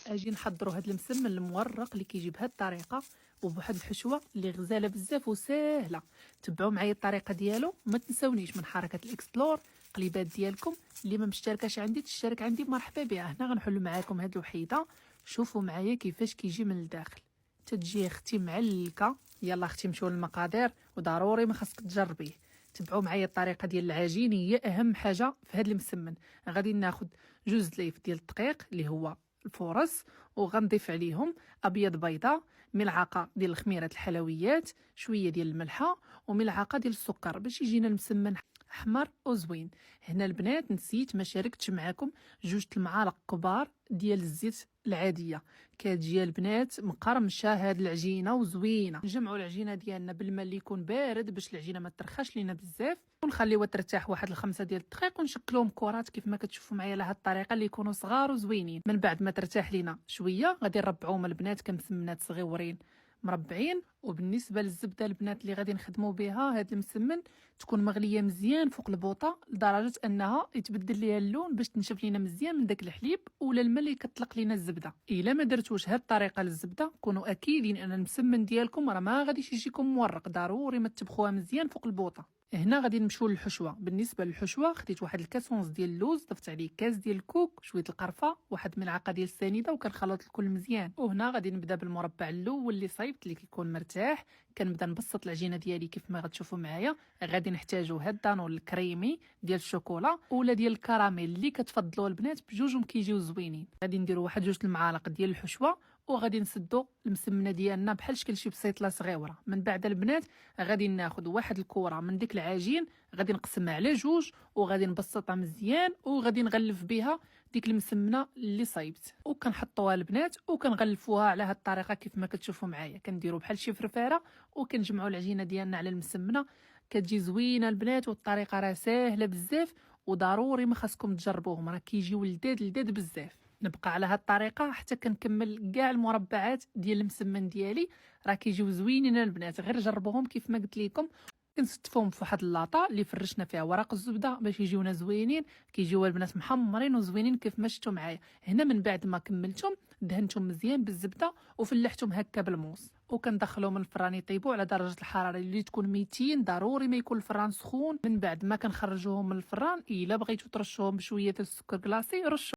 اجي نحضروا هذا المسمن المورق اللي كيجي بهذه الطريقه وبواحد الحشوه اللي غزاله بزاف وسهله. تبعوا معايا الطريقه ديالو، ما تنساونيش من حركه الاكسبلور. قليبات ديالكم اللي ما مشتركاش عندي تشترك عندي، مرحبا بها. هنا غنحل معاكم هذه الوحيده. شوفوا معايا كيفاش كيجي من الداخل، تتجي اختي معلكه. يلا اختي نمشيو للمقادير، وضروري ما خاصك تجربيه. تبعوا معايا الطريقه ديال العجين، هي اهم حاجه في هذا المسمن. غادي ناخذ جوج دليف ديال الدقيق اللي هو الفورص، وغنضيف عليهم ابيض بيضه، ملعقه ديال الخميره الحلويات، شويه ديال الملحه، وملعقه ديال السكر باش يجينا المسمن احمر وزوين. هنا البنات نسيت ما شاركتش معاكم جوج المعالق كبار ديال الزيت العاديه. كتجي البنات مقرمشه هاد العجينه وزوينه. نجمعوا العجينه ديالنا بالماء اللي يكون بارد باش العجينه ما ترخاش لينا بزاف، ونخليوها ترتاح واحد الخمسه ديال الدقائق، ونشكلوهم كرات كيف ما كتشوفوا معايا على هاد الطريقه اللي يكونوا صغار وزوينين. من بعد ما ترتاح لينا شويه غادي نربعوهم البنات كمسمنات صغيورين مربعين. وبالنسبه للزبده البنات اللي غادي نخدموا بها هذا المسمن تكون مغليه مزيان فوق البوطه لدرجه انها يتبدل ليها اللون باش تنشف لينا مزيان من داك الحليب ولا الماء اللي كتطلق لينا الزبده. الا ما درتوش هذه الطريقه للزبده كونوا اكيدين ان المسمن ديالكم راه ما غاديش يجيكم مورق. ضروري ما تطبخوها مزيان فوق البوطه. هنا غادي نمشيو للحشوه. بالنسبه للحشوه خديت واحد الكاسونس ديال اللوز، ضفت عليه كاس ديال الكوك، شويه القرفه، واحد ملعقه ديال السنيده، وكنخلط الكل مزيان. وهنا غادي نبدا بالمربع الاول اللي صايبت اللي كيكون مرتاح. كنبدا نبسط العجينه ديالي كيف ما غتشوفوا معايا. غادي نحتاجوا هاد الدانون الكريمي ديال الشوكولا ولا ديال الكراميل اللي كتفضلوا البنات، بجوجهم كيجيو زوينين. غادي نديروا واحد جوج المعالق ديال الحشوه، وغادي نسدوا المسمنه ديالنا بحال شكل شي بسيطله صغيره. من بعد البنات غادي ناخذ واحد الكره من ديك العجين، غادي نقسمها على جوج، وغادي نبسطها مزيان، وغادي نغلف بها ديك المسمنه اللي صايبت، وكنحطوها البنات وكنغلفوها على هاد الطريقه كيف ما كتشوفوا معايا. كنديروا بحال شي فرفاره وكنجمعوا العجينه ديالنا على المسمنه. كتجي زوينه البنات، والطريقه راه ساهله بزاف، وضروري ما خاصكم تجربوهم، راه كيجيو لذاذ بزاف. نبقى على هاد الطريقه حتى كنكمل كاع المربعات ديال المسمن ديالي. راه كيجيو زوينين البنات، غير جربوهم كيف ما قلت لكم. كنستفهم في واحد اللاطه اللي فرشنا فيها ورق الزبده باش يجيونا زوينين. كيجيو البنات محمرين وزوينين كيف ما شفتوا معايا. هنا من بعد ما كملتهم دهنتهم مزيان بالزبده وفلحتهم هكا بالموس، وكندخلهم الفران يطيبوا على درجه الحراره اللي تكون 200. ضروري ما يكون الفران سخون. من بعد ما كنخرجوهم من الفران، الا بغيتوا ترشوهم بشويه السكر كلاصي رشوا.